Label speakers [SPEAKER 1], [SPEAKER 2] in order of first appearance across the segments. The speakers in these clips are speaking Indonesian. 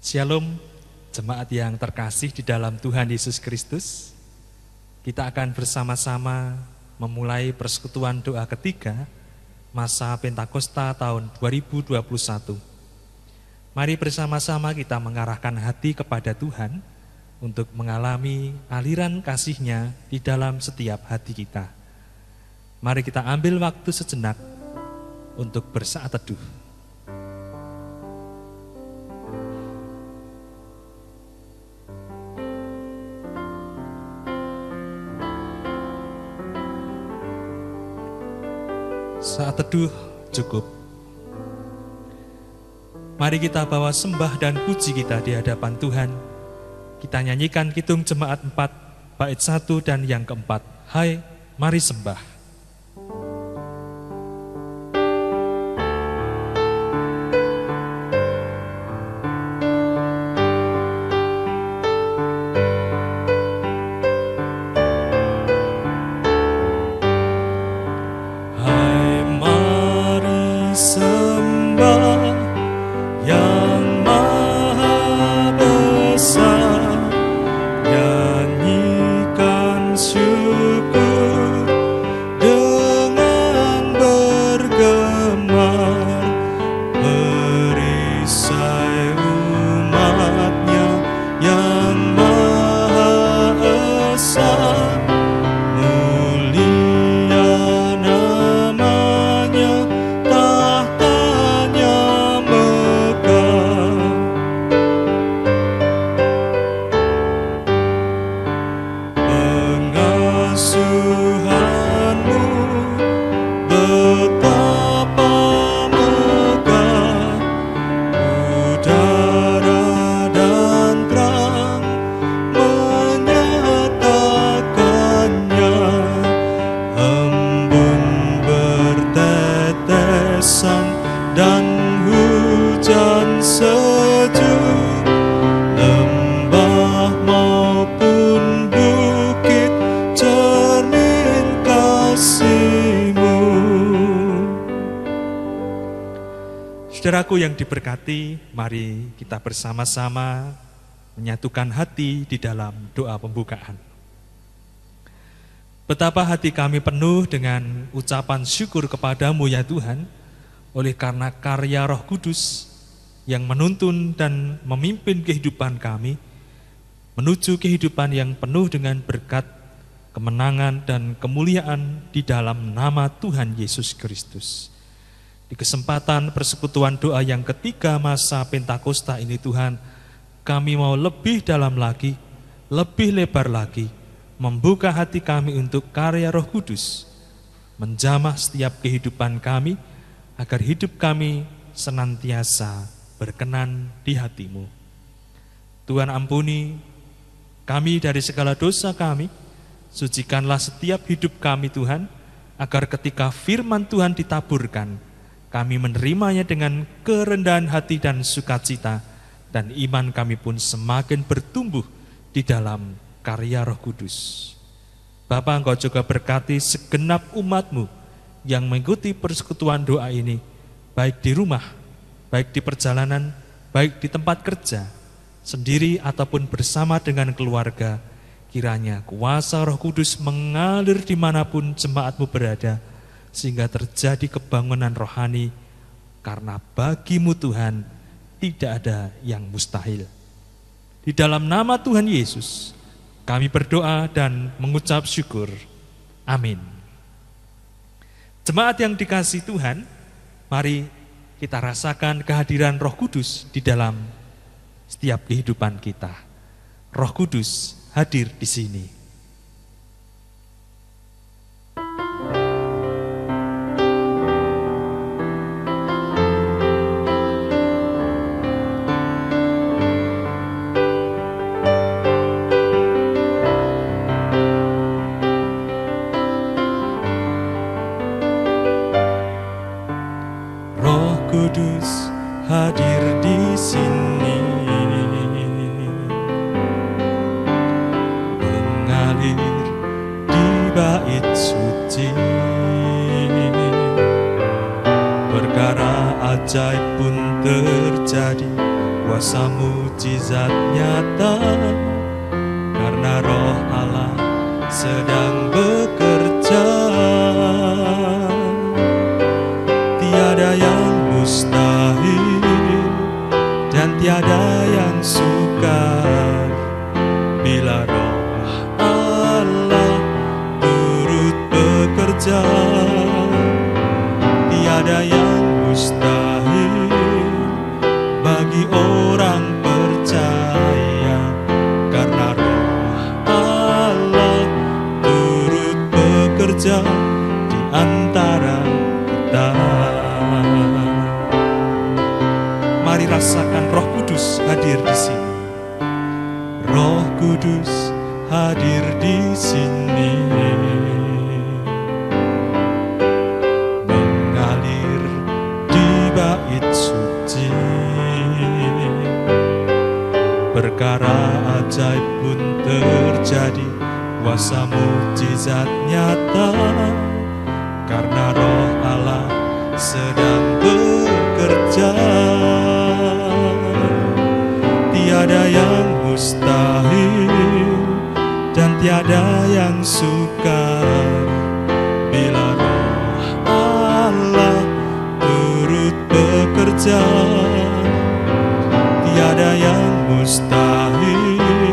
[SPEAKER 1] Shalom, jemaat yang terkasih di dalam Tuhan Yesus Kristus. Kita akan bersama-sama memulai persekutuan doa ketiga masa Pentakosta tahun 2021. Mari bersama-sama kita mengarahkan hati kepada Tuhan untuk mengalami aliran kasih-Nya di dalam setiap hati kita. Mari kita ambil waktu sejenak untuk bersaat teduh. Saat teduh cukup. Mari kita bawa sembah dan puji kita di hadapan Tuhan. Kita nyanyikan Kidung Jemaat 4, bait 1 dan yang keempat. Hai, mari sembah. Saudaraku yang diberkati, mari kita bersama-sama menyatukan hati di dalam doa pembukaan. Betapa hati kami penuh dengan ucapan syukur kepadamu ya Tuhan, oleh karena karya Roh Kudus yang menuntun dan memimpin kehidupan kami, menuju kehidupan yang penuh dengan berkat, kemenangan dan kemuliaan di dalam nama Tuhan Yesus Kristus. Di kesempatan persekutuan doa yang ketiga masa Pentakosta ini Tuhan, kami mau lebih dalam lagi, lebih lebar lagi, membuka hati kami untuk karya Roh Kudus, menjamah setiap kehidupan kami, agar hidup kami senantiasa berkenan di hati-Mu. Tuhan ampuni kami dari segala dosa kami, sucikanlah setiap hidup kami Tuhan, agar ketika firman Tuhan ditaburkan, kami menerimanya dengan kerendahan hati dan sukacita, dan iman kami pun semakin bertumbuh di dalam karya Roh Kudus. Bapa, Engkau juga berkati segenap umat-Mu yang mengikuti persekutuan doa ini, baik di rumah, baik di perjalanan, baik di tempat kerja, sendiri ataupun bersama dengan keluarga. Kiranya kuasa Roh Kudus mengalir dimanapun jemaat-Mu berada, sehingga terjadi kebangunan rohani, karena bagi-Mu Tuhan tidak ada yang mustahil. Di dalam nama Tuhan Yesus kami berdoa dan mengucap syukur. Amin. Jemaat yang dikasihi Tuhan, mari kita rasakan kehadiran Roh Kudus di dalam setiap kehidupan kita. Roh Kudus hadir di sini.
[SPEAKER 2] Kudus hadir di sini, mengalir di bait suci. Perkara ajaib pun terjadi kuasa mujizat nyata, karena Roh Allah sedang bekerja. Tiada yang mustahil dan tiada yang sukar bila Roh Allah turut bekerja. Tiada yang mustahil bagi orang percaya, karena Roh Allah turut bekerja di antara kita. Mari rasakan Roh Kudus hadir di sini. Roh Kudus hadir di sini, mengalir di bait suci. Perkara ajaib pun terjadi, kuasa mujizat nyata, karena Roh Allah sedang bekerja. Tiada yang mustahil dan tiada yang sukar bila Roh Allah turut bekerja. Tiada yang mustahil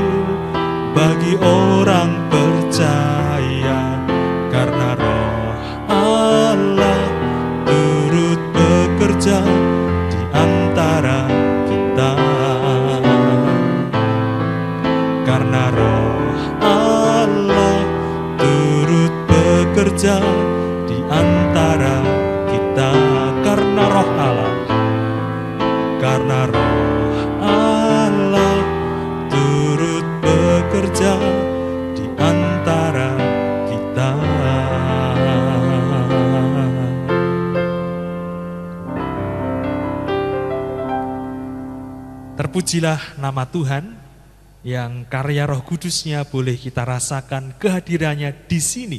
[SPEAKER 2] bagi orang percaya, karena Roh Allah turut bekerja di antara kita. Karena Roh Allah turut bekerja di antara kita. Karena Roh Allah, karena Roh Allah turut bekerja di antara kita.
[SPEAKER 1] Terpujilah nama Tuhan yang karya Roh Kudusnya boleh kita rasakan kehadirannya di sini,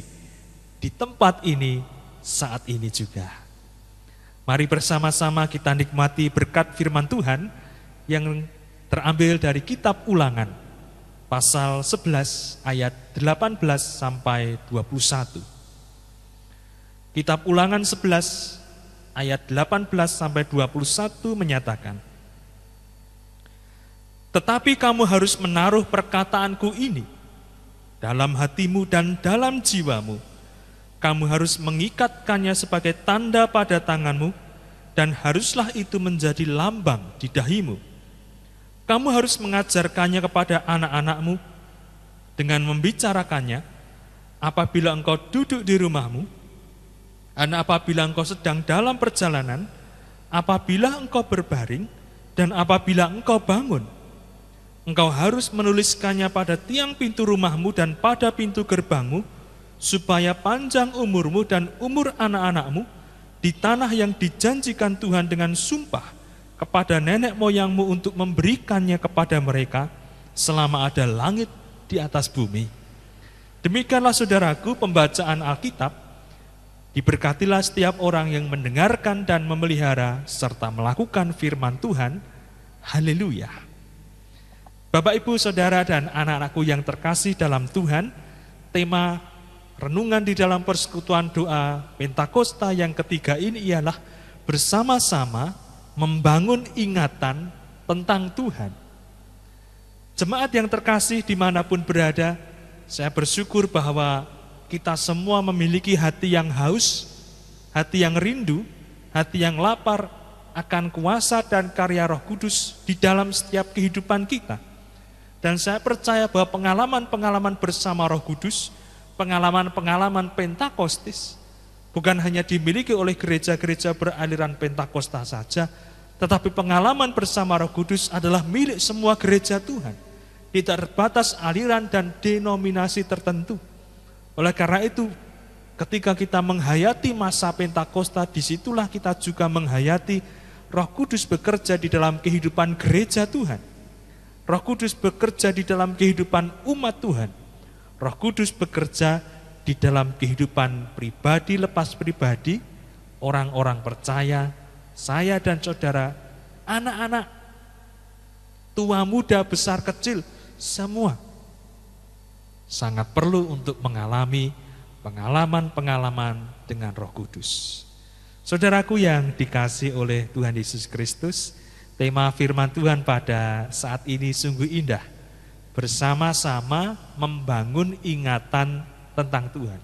[SPEAKER 1] di tempat ini, saat ini juga. Mari bersama-sama kita nikmati berkat firman Tuhan yang terambil dari kitab Ulangan, pasal 11 ayat 18 sampai 21. Kitab Ulangan 11 ayat 18 sampai 21 menyatakan, tetapi kamu harus menaruh perkataanku ini dalam hatimu dan dalam jiwamu. Kamu harus mengikatkannya sebagai tanda pada tanganmu, dan haruslah itu menjadi lambang di dahimu. Kamu harus mengajarkannya kepada anak-anakmu dengan membicarakannya apabila engkau duduk di rumahmu, dan apabila engkau sedang dalam perjalanan, apabila engkau berbaring, dan apabila engkau bangun. Engkau harus menuliskannya pada tiang pintu rumahmu dan pada pintu gerbangmu, supaya panjang umurmu dan umur anak-anakmu di tanah yang dijanjikan Tuhan dengan sumpah kepada nenek moyangmu untuk memberikannya kepada mereka selama ada langit di atas bumi. Demikianlah saudaraku pembacaan Alkitab. Diberkatilah setiap orang yang mendengarkan dan memelihara serta melakukan firman Tuhan. Haleluya. Bapak, Ibu, Saudara, dan anak-anakku yang terkasih dalam Tuhan, tema renungan di dalam persekutuan doa Pentakosta yang ketiga ini ialah bersama-sama membangun ingatan tentang Tuhan. Jemaat yang terkasih dimanapun berada, saya bersyukur bahwa kita semua memiliki hati yang haus, hati yang rindu, hati yang lapar akan kuasa dan karya Roh Kudus di dalam setiap kehidupan kita. Dan saya percaya bahwa pengalaman-pengalaman bersama Roh Kudus, pengalaman-pengalaman Pentakostis, bukan hanya dimiliki oleh gereja-gereja beraliran Pentakosta saja, tetapi pengalaman bersama Roh Kudus adalah milik semua gereja Tuhan, tidak terbatas aliran dan denominasi tertentu. Oleh karena itu, ketika kita menghayati masa Pentakosta, disitulah kita juga menghayati Roh Kudus bekerja di dalam kehidupan gereja Tuhan. Roh Kudus bekerja di dalam kehidupan umat Tuhan. Roh Kudus bekerja di dalam kehidupan pribadi lepas pribadi, orang-orang percaya, saya dan saudara, anak-anak tua muda, besar kecil, semua sangat perlu untuk mengalami pengalaman-pengalaman dengan Roh Kudus. Saudaraku yang dikasihi oleh Tuhan Yesus Kristus, tema firman Tuhan pada saat ini sungguh indah. Bersama-sama membangun ingatan tentang Tuhan.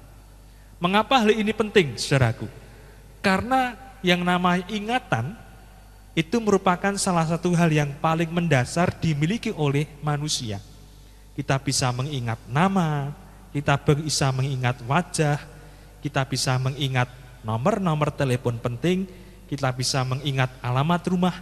[SPEAKER 1] Mengapa hal ini penting, saudaraku? Karena yang namanya ingatan itu merupakan salah satu hal yang paling mendasar dimiliki oleh manusia. Kita bisa mengingat nama, kita bisa mengingat wajah, kita bisa mengingat nomor-nomor telepon penting, kita bisa mengingat alamat rumah,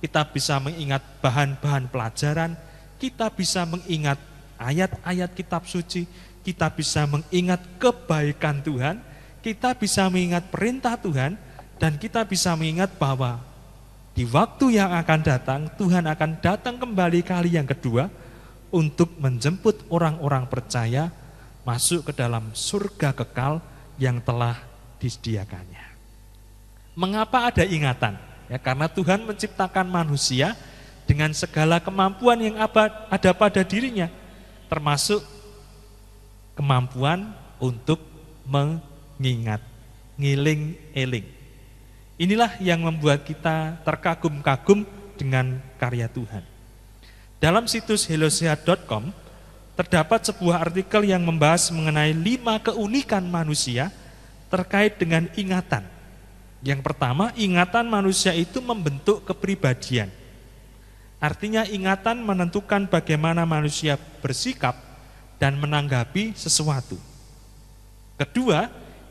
[SPEAKER 1] kita bisa mengingat bahan-bahan pelajaran, kita bisa mengingat ayat-ayat kitab suci, kita bisa mengingat kebaikan Tuhan, kita bisa mengingat perintah Tuhan, dan kita bisa mengingat bahwa di waktu yang akan datang, Tuhan akan datang kembali kali yang kedua untuk menjemput orang-orang percaya masuk ke dalam surga kekal yang telah disediakannya. Mengapa ada ingatan? Ya, karena Tuhan menciptakan manusia dengan segala kemampuan yang ada pada dirinya, termasuk kemampuan untuk mengingat, ngiling-eling. Inilah yang membuat kita terkagum-kagum dengan karya Tuhan. Dalam situs hellosehat.com terdapat sebuah artikel yang membahas mengenai 5 keunikan manusia terkait dengan ingatan. Yang pertama, ingatan manusia itu membentuk kepribadian. Artinya ingatan menentukan bagaimana manusia bersikap dan menanggapi sesuatu. Kedua,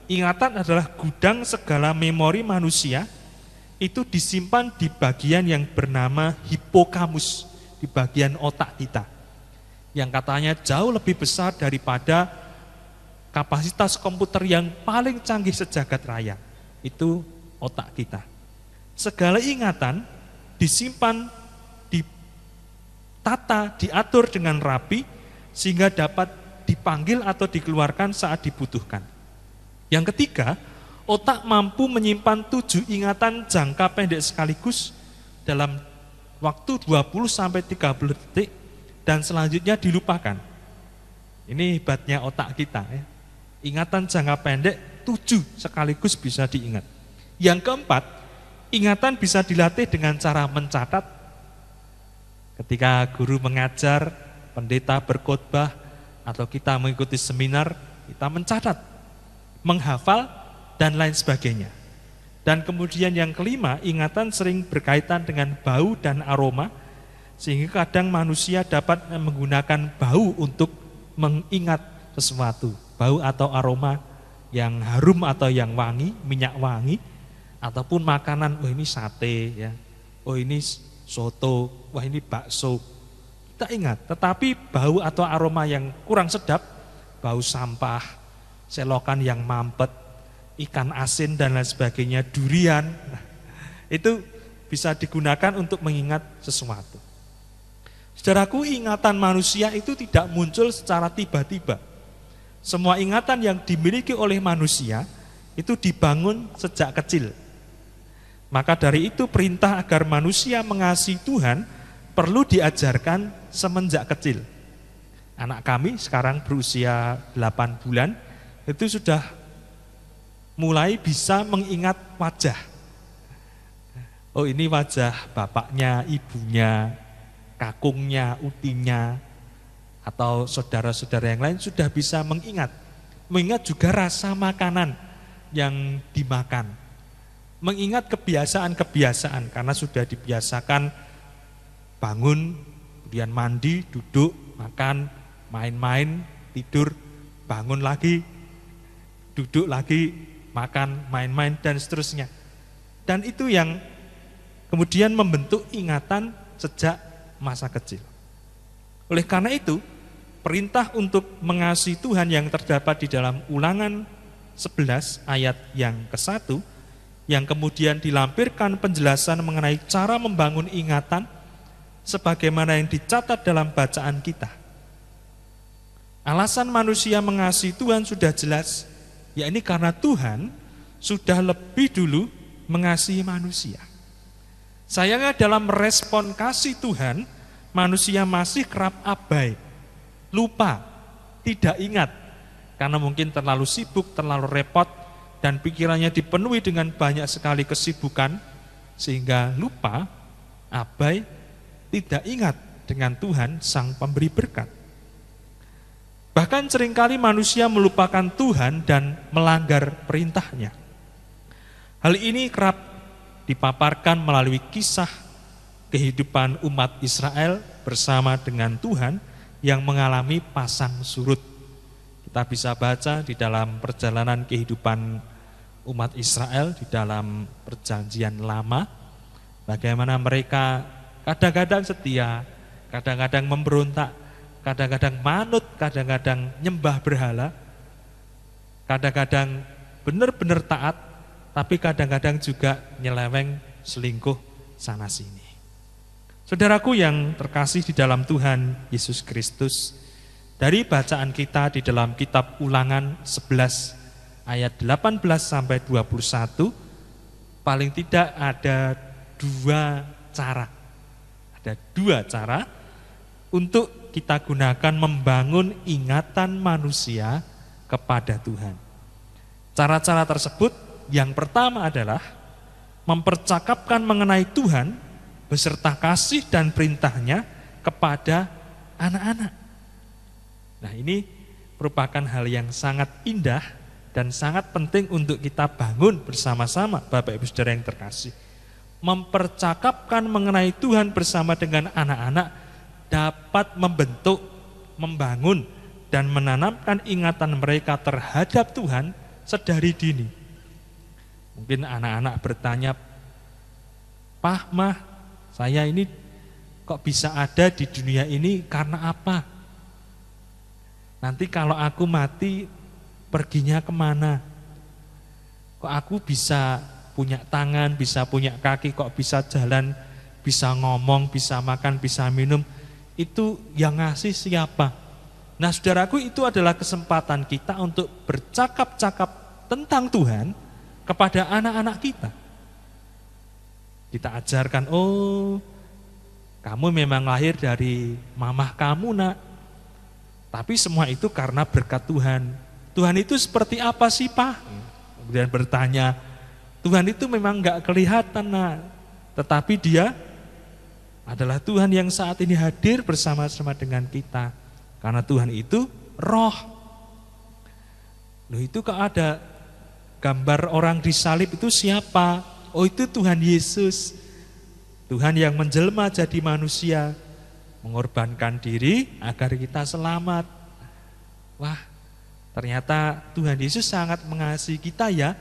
[SPEAKER 1] ingatan adalah gudang segala memori manusia, itu disimpan di bagian yang bernama hipokamus, di bagian otak kita, yang katanya jauh lebih besar daripada kapasitas komputer yang paling canggih sejagat raya, itu otak kita. Segala ingatan disimpan, ditata, diatur dengan rapi, sehingga dapat dipanggil atau dikeluarkan saat dibutuhkan. Yang ketiga, otak mampu menyimpan 7 ingatan jangka pendek sekaligus dalam waktu 20-30 detik dan selanjutnya dilupakan. Ini hebatnya otak kita. Ya. Ingatan jangka pendek 7 sekaligus bisa diingat. Yang keempat, ingatan bisa dilatih dengan cara mencatat. Ketika guru mengajar, pendeta berkhotbah, atau kita mengikuti seminar, kita mencatat, menghafal, dan lain sebagainya. Dan kemudian yang kelima, ingatan sering berkaitan dengan bau dan aroma, sehingga kadang manusia dapat menggunakan bau untuk mengingat sesuatu. Bau atau aroma yang harum atau yang wangi, minyak wangi, ataupun makanan, oh ini sate, ya, oh ini soto, wah ini bakso. Kita ingat, tetapi bau atau aroma yang kurang sedap, bau sampah, selokan yang mampet, ikan asin dan lain sebagainya, durian, itu bisa digunakan untuk mengingat sesuatu. Saudaraku, ingatan manusia itu tidak muncul secara tiba-tiba. Semua ingatan yang dimiliki oleh manusia itu dibangun sejak kecil. Maka dari itu perintah agar manusia mengasihi Tuhan perlu diajarkan semenjak kecil. Anak kami sekarang berusia 8 bulan, itu sudah mulai bisa mengingat wajah. Oh ini wajah bapaknya, ibunya, kakungnya, utinya, atau saudara-saudara yang lain sudah bisa mengingat. Mengingat juga rasa makanan yang dimakan. Mengingat kebiasaan-kebiasaan karena sudah dibiasakan bangun, kemudian mandi, duduk, makan, main-main, tidur, bangun lagi, duduk lagi, makan, main-main, dan seterusnya. Dan itu yang kemudian membentuk ingatan sejak masa kecil. Oleh karena itu, perintah untuk mengasihi Tuhan yang terdapat di dalam Ulangan 11 ayat yang ke-1, yang kemudian dilampirkan penjelasan mengenai cara membangun ingatan sebagaimana yang dicatat dalam bacaan kita. Alasan manusia mengasihi Tuhan sudah jelas, yakni karena Tuhan sudah lebih dulu mengasihi manusia. Sayangnya dalam respon kasih Tuhan, manusia masih kerap abai, lupa, tidak ingat. Karena mungkin terlalu sibuk, terlalu repot, dan pikirannya dipenuhi dengan banyak sekali kesibukan, sehingga lupa, abai, tidak ingat dengan Tuhan Sang Pemberi Berkat. Bahkan seringkali manusia melupakan Tuhan dan melanggar perintahnya. Hal ini kerap dipaparkan melalui kisah kehidupan umat Israel bersama dengan Tuhan yang mengalami pasang surut. Kita bisa baca di dalam perjalanan kehidupan umat Israel di dalam Perjanjian Lama, bagaimana mereka kadang-kadang setia, kadang-kadang memberontak, kadang-kadang manut, kadang-kadang nyembah berhala, kadang-kadang benar-benar taat, tapi kadang-kadang juga nyeleweng, selingkuh sana sini. Saudaraku yang terkasih di dalam Tuhan Yesus Kristus, dari bacaan kita di dalam kitab Ulangan 11 ayat 18 sampai 21, paling tidak ada dua cara. Ada dua cara untuk kita gunakan membangun ingatan manusia kepada Tuhan. Cara-cara tersebut yang pertama adalah mempercakapkan mengenai Tuhan beserta kasih dan perintahnya kepada anak-anak. Nah, ini merupakan hal yang sangat indah dan sangat penting untuk kita bangun bersama-sama, Bapak Ibu Saudara yang terkasih. Mempercakapkan mengenai Tuhan bersama dengan anak-anak dapat membentuk, membangun, dan menanamkan ingatan mereka terhadap Tuhan sedari dini. Mungkin anak-anak bertanya, "Pah, Mah, saya ini kok bisa ada di dunia ini karena apa? Nanti kalau aku mati, perginya kemana? Kok aku bisa punya tangan, bisa punya kaki, kok bisa jalan, bisa ngomong, bisa makan, bisa minum? Itu yang ngasih siapa?" Nah, saudaraku, itu adalah kesempatan kita untuk bercakap-cakap tentang Tuhan kepada anak-anak kita. Kita ajarkan, "Oh, kamu memang lahir dari mamah kamu, Nak. Tapi semua itu karena berkat Tuhan. Tuhan itu seperti apa sih, Pak?" Kemudian bertanya, "Tuhan itu memang enggak kelihatan, Nak. Tetapi Dia adalah Tuhan yang saat ini hadir bersama-sama dengan kita. Karena Tuhan itu roh." Loh, itu kok ada gambar orang disalib, itu siapa? Oh, itu Tuhan Yesus. Tuhan yang menjelma jadi manusia, mengorbankan diri agar kita selamat. Wah, ternyata Tuhan Yesus sangat mengasihi kita ya.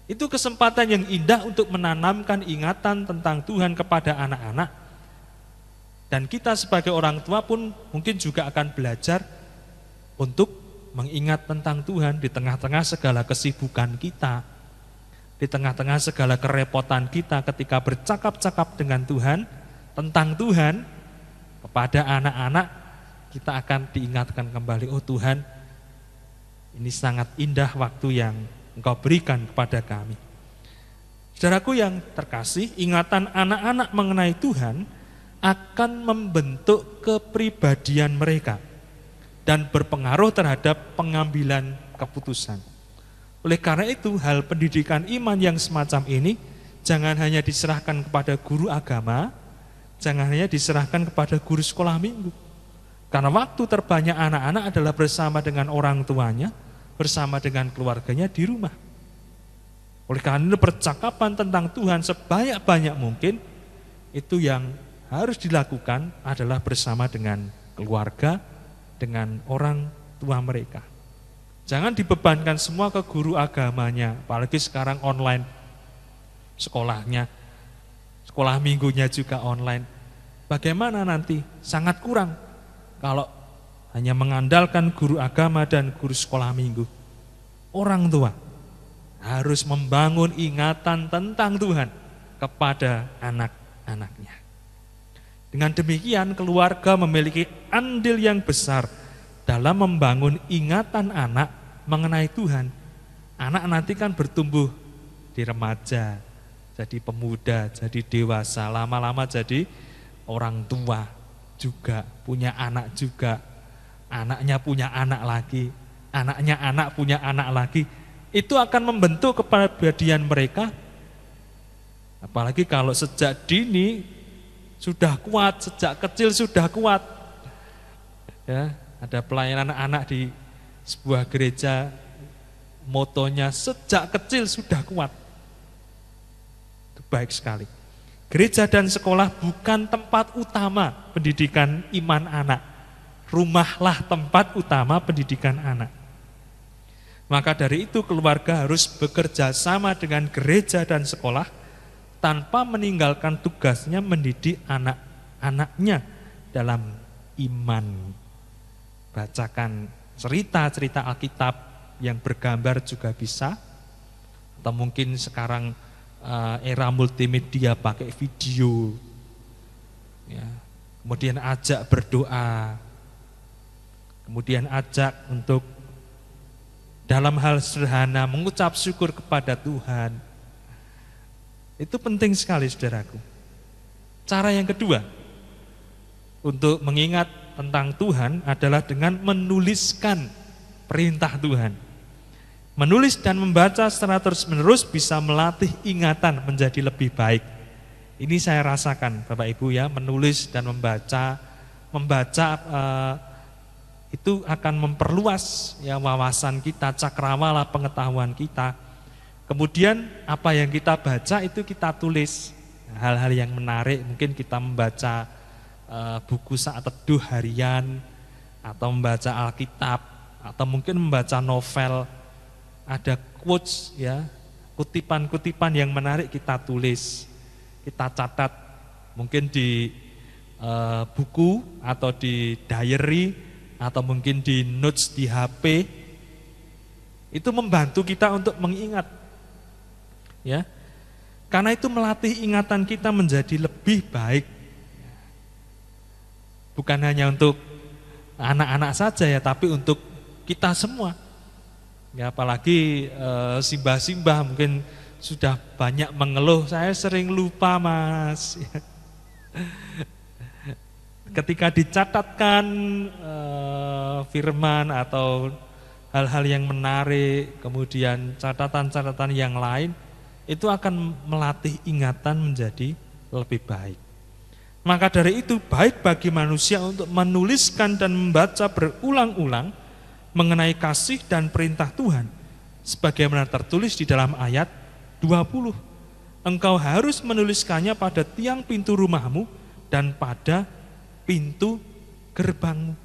[SPEAKER 1] Itu kesempatan yang indah untuk menanamkan ingatan tentang Tuhan kepada anak-anak. Dan kita sebagai orang tua pun mungkin juga akan belajar untuk mengingat tentang Tuhan di tengah-tengah segala kesibukan kita, di tengah-tengah segala kerepotan kita ketika bercakap-cakap dengan Tuhan, tentang Tuhan, kepada anak-anak, kita akan diingatkan kembali, "Oh Tuhan, ini sangat indah waktu yang Engkau berikan kepada kami." Saudaraku yang terkasih, ingatan anak-anak mengenai Tuhan akan membentuk kepribadian mereka dan berpengaruh terhadap pengambilan keputusan. Oleh karena itu, hal pendidikan iman yang semacam ini jangan hanya diserahkan kepada guru agama, jangan hanya diserahkan kepada guru sekolah minggu. Karena waktu terbanyak anak-anak adalah bersama dengan orang tuanya, bersama dengan keluarganya di rumah. Oleh karena itu, percakapan tentang Tuhan sebanyak-banyak mungkin itu yang harus dilakukan adalah bersama dengan keluarga, dengan orang tua mereka. Jangan dibebankan semua ke guru agamanya, apalagi sekarang online sekolahnya, sekolah minggunya juga online. Bagaimana nanti? Sangat kurang kalau hanya mengandalkan guru agama dan guru sekolah minggu. Orang tua harus membangun ingatan tentang Tuhan kepada anak-anaknya. Dengan demikian, keluarga memiliki andil yang besar dalam membangun ingatan anak mengenai Tuhan. Anak nanti kan bertumbuh di remaja, jadi pemuda, jadi dewasa, lama-lama jadi orang tua. juga, punya anak juga, anaknya punya anak lagi, anaknya anak punya anak lagi. Itu akan membentuk kepribadian mereka. Apalagi kalau sejak dini sudah kuat, sejak kecil sudah kuat. Ya, ada pelayanan anak di sebuah gereja, motonya sejak kecil sudah kuat. Itu baik sekali. Gereja dan sekolah bukan tempat utama pendidikan iman anak. Rumahlah tempat utama pendidikan anak. Maka dari itu keluarga harus bekerja sama dengan gereja dan sekolah tanpa meninggalkan tugasnya mendidik anak-anaknya dalam iman. Bacakan cerita-cerita Alkitab yang bergambar juga bisa. Atau mungkin sekarang era multimedia pakai video. Ya. Kemudian ajak berdoa. Kemudian ajak untuk dalam hal sederhana mengucap syukur kepada Tuhan. Itu penting sekali saudaraku. Cara yang kedua untuk mengingat tentang Tuhan adalah dengan menuliskan perintah Tuhan. Menulis dan membaca secara terus-menerus bisa melatih ingatan menjadi lebih baik. Ini saya rasakan Bapak Ibu ya, menulis dan membaca itu akan memperluas ya wawasan kita, cakrawala pengetahuan kita. Kemudian apa yang kita baca itu kita tulis. Hal-hal yang menarik, mungkin kita membaca buku saat teduh harian, atau membaca Alkitab, atau mungkin membaca novel. Ada quotes ya, kutipan-kutipan yang menarik kita tulis, kita catat, mungkin di buku atau di diary, atau mungkin di notes di HP. Itu membantu kita untuk mengingat. Ya. Karena itu melatih ingatan kita menjadi lebih baik. Bukan hanya untuk anak-anak saja ya, tapi untuk kita semua. Ya, apalagi simbah-simbah mungkin sudah banyak mengeluh, saya sering lupa Mas. Ketika dicatatkan firman atau hal-hal yang menarik, kemudian catatan-catatan yang lain, itu akan melatih ingatan menjadi lebih baik. Maka dari itu baik bagi manusia untuk menuliskan dan membaca berulang-ulang mengenai kasih dan perintah Tuhan. Sebagaimana tertulis di dalam ayat 20. Engkau harus menuliskannya pada tiang pintu rumahmu dan pada pintu gerbangmu.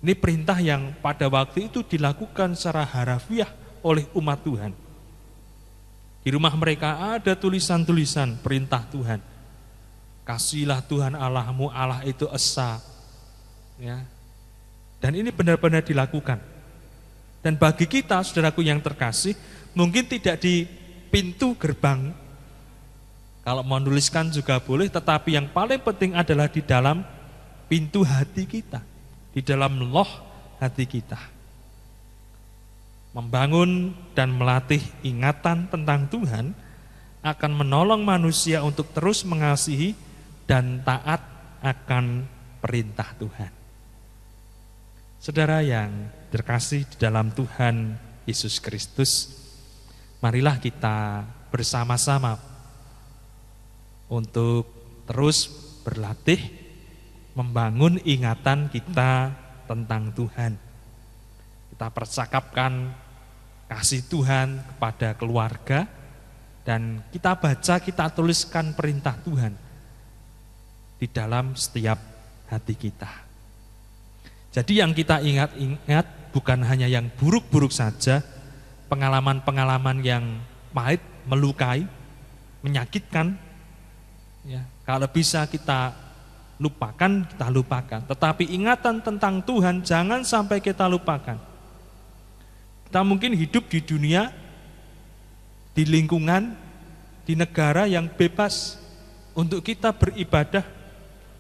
[SPEAKER 1] Ini perintah yang pada waktu itu dilakukan secara harafiah oleh umat Tuhan. Di rumah mereka ada tulisan-tulisan perintah Tuhan. Kasihilah Tuhan Allahmu, Allah itu esa. Ya. Dan ini benar-benar dilakukan. Dan bagi kita, saudaraku yang terkasih, mungkin tidak di pintu gerbang. Kalau mau nuliskan juga boleh, tetapi yang paling penting adalah di dalam pintu hati kita. Di dalam loh hati kita. Membangun dan melatih ingatan tentang Tuhan akan menolong manusia untuk terus mengasihi dan taat akan perintah Tuhan. Saudara yang terkasih di dalam Tuhan Yesus Kristus, marilah kita bersama-sama untuk terus berlatih membangun ingatan kita tentang Tuhan. Kita percakapkan kasih Tuhan kepada keluarga, dan kita baca, kita tuliskan perintah Tuhan di dalam setiap hati kita. Jadi yang kita ingat-ingat bukan hanya yang buruk-buruk saja, pengalaman-pengalaman yang pahit, melukai, menyakitkan. Ya, kalau bisa kita lupakan, kita lupakan. Tetapi ingatan tentang Tuhan jangan sampai kita lupakan. Kita mungkin hidup di dunia, di lingkungan, di negara yang bebas untuk kita beribadah,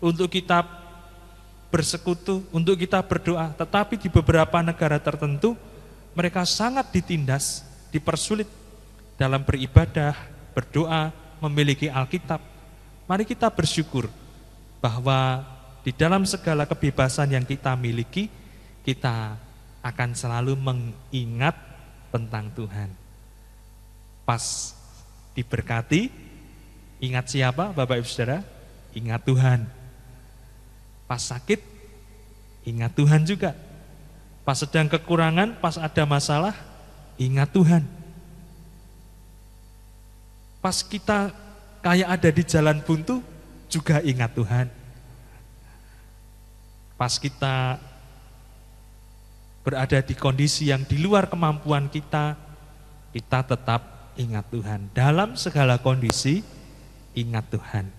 [SPEAKER 1] untuk kita bersekutu, untuk kita berdoa. Tetapi di beberapa negara tertentu mereka sangat ditindas, dipersulit dalam beribadah, berdoa, memiliki Alkitab. Mari kita bersyukur bahwa di dalam segala kebebasan yang kita miliki, kita akan selalu mengingat tentang Tuhan. Pas diberkati, ingat siapa Bapak Ibu Saudara? Ingat Tuhan. Pas sakit, ingat Tuhan juga. Pas sedang kekurangan, pas ada masalah, ingat Tuhan. Pas kita kayak ada di jalan buntu, juga ingat Tuhan. Pas kita berada di kondisi yang di luar kemampuan kita tetap ingat Tuhan. Dalam segala kondisi, ingat Tuhan.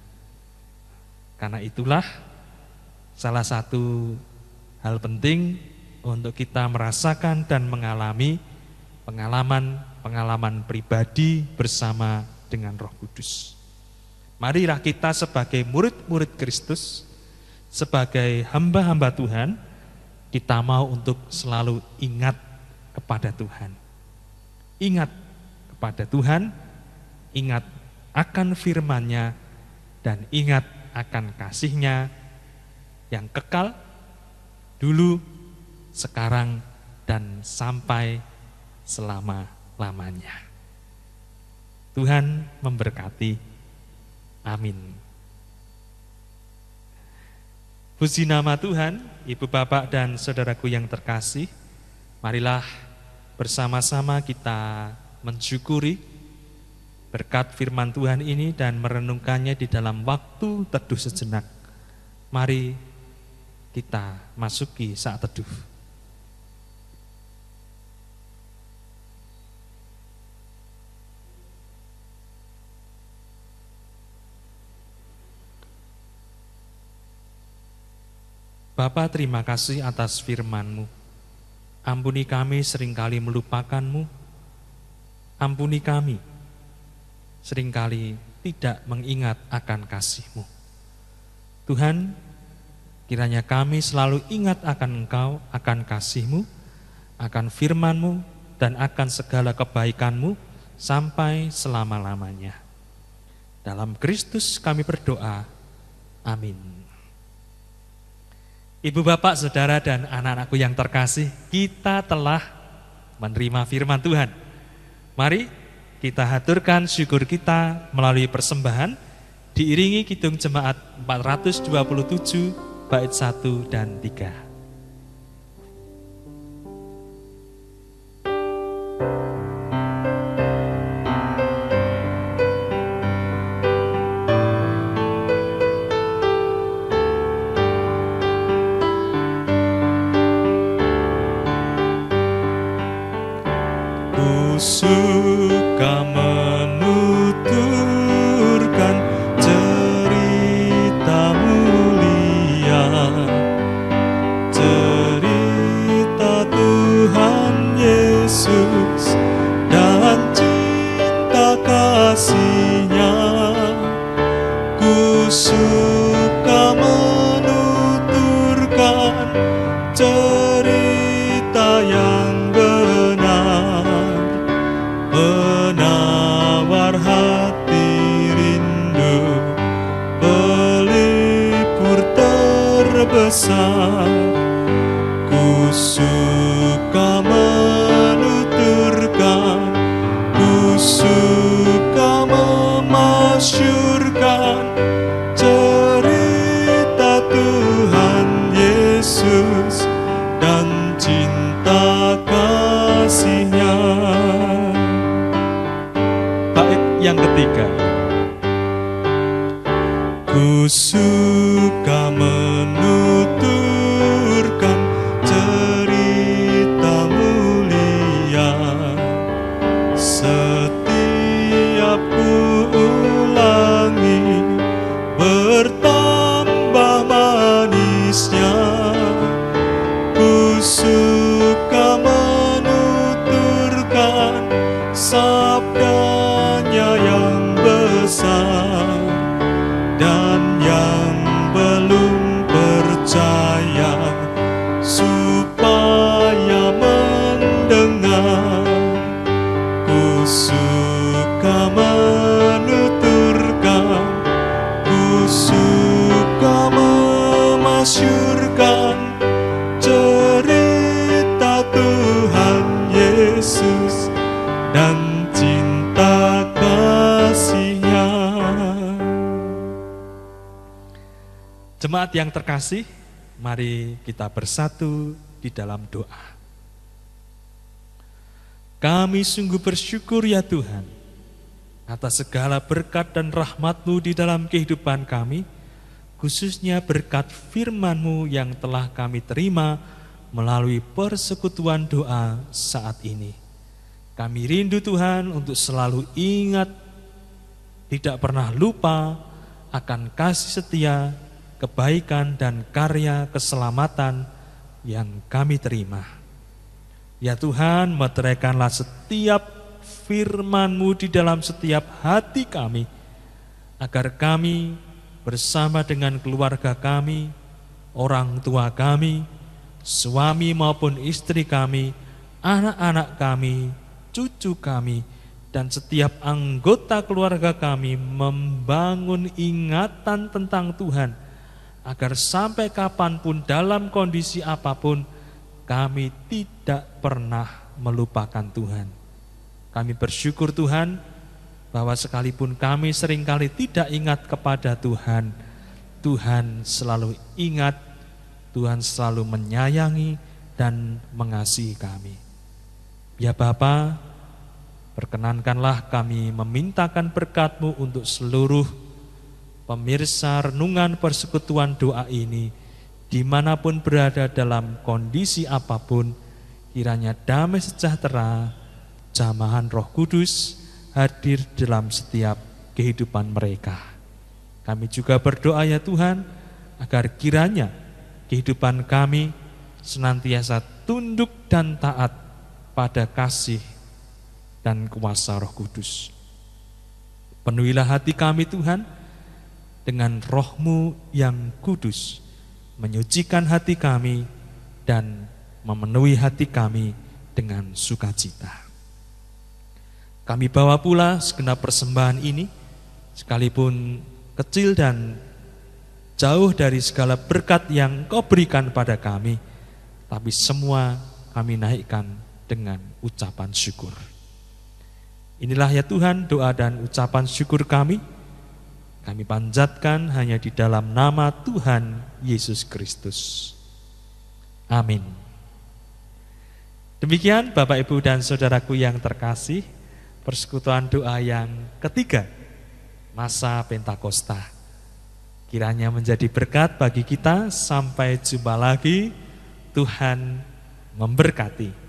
[SPEAKER 1] Karena itulah salah satu hal penting untuk kita merasakan dan mengalami pengalaman pribadi bersama dengan Roh Kudus. Marilah kita sebagai murid-murid Kristus, sebagai hamba-hamba Tuhan, kita mau untuk selalu ingat kepada Tuhan. Ingat kepada Tuhan, ingat akan firman-Nya, dan ingat akan kasih-Nya yang kekal dulu, sekarang, dan sampai selama-lamanya. Tuhan memberkati. Amin. Puji nama Tuhan, Ibu Bapak dan Saudaraku yang terkasih. Marilah bersama-sama kita mensyukuri berkat firman Tuhan ini dan merenungkannya di dalam waktu teduh sejenak. Mari kita masuki saat teduh. Bapa, terima kasih atas firman-Mu. Ampuni kami seringkali melupakan-Mu. Ampuni kami seringkali tidak mengingat akan kasih-Mu. Tuhan, kiranya kami selalu ingat akan Engkau, akan kasih-Mu, akan firman-Mu, dan akan segala kebaikan-Mu sampai selama-lamanya. Dalam Kristus kami berdoa. Amin. Ibu, Bapak, Saudara, dan anak-anakku yang terkasih, kita telah menerima firman Tuhan. Mari kita haturkan syukur kita melalui persembahan, diiringi kidung jemaat 427 bait 1 dan 3.
[SPEAKER 2] Suka menuturkan cerita mulia, cerita Tuhan Yesus dan cinta kasih-Nya. Ku suka menuturkan cerita yang penawar hati rindu, pelipur terbesar. Ku suka menuturkan, ku suka memasyurkan cerita Tuhan Yesus dan cinta kasih-Nya.
[SPEAKER 1] Yang ketiga,
[SPEAKER 2] ku suka menuturkan cerita-Mu masyurkan cerita Tuhan Yesus dan cinta kasih-Nya.
[SPEAKER 1] Jemaat yang terkasih, mari kita bersatu di dalam doa. Kami sungguh bersyukur ya Tuhan atas segala berkat dan rahmat-Mu di dalam kehidupan kami, khususnya berkat firman-Mu yang telah kami terima melalui persekutuan doa saat ini. Kami rindu Tuhan untuk selalu ingat, tidak pernah lupa akan kasih setia, kebaikan dan karya keselamatan yang kami terima. Ya Tuhan, meteraikanlah setiap firman-Mu di dalam setiap hati kami, agar kami bersama dengan keluarga kami, orang tua kami, suami maupun istri kami, anak-anak kami, cucu kami, dan setiap anggota keluarga kami membangun ingatan tentang Tuhan, agar sampai kapanpun dalam kondisi apapun kami tidak pernah melupakan Tuhan. Kami bersyukur Tuhan bahwa sekalipun kami seringkali tidak ingat kepada Tuhan, Tuhan selalu ingat, Tuhan selalu menyayangi dan mengasihi kami. Ya Bapa, perkenankanlah kami memintakan berkat-Mu untuk seluruh pemirsa renungan persekutuan doa ini, dimanapun berada dalam kondisi apapun, kiranya damai sejahtera, jamahan Roh Kudus hadir dalam setiap kehidupan mereka. Kami juga berdoa ya Tuhan, agar kiranya kehidupan kami senantiasa tunduk dan taat pada kasih dan kuasa Roh Kudus. Penuhilah hati kami Tuhan dengan Roh-Mu yang kudus, menyucikan hati kami dan memenuhi hati kami dengan sukacita. Kami bawa pula segenap persembahan ini, sekalipun kecil dan jauh dari segala berkat yang Kau berikan pada kami, tapi semua kami naikkan dengan ucapan syukur. Inilah ya Tuhan doa dan ucapan syukur kami panjatkan hanya di dalam nama Tuhan Yesus Kristus. Amin. Demikian Bapak, Ibu, dan Saudaraku yang terkasih, persekutuan doa yang ketiga, masa Pentakosta. Kiranya menjadi berkat bagi kita. Sampai jumpa lagi. Tuhan memberkati.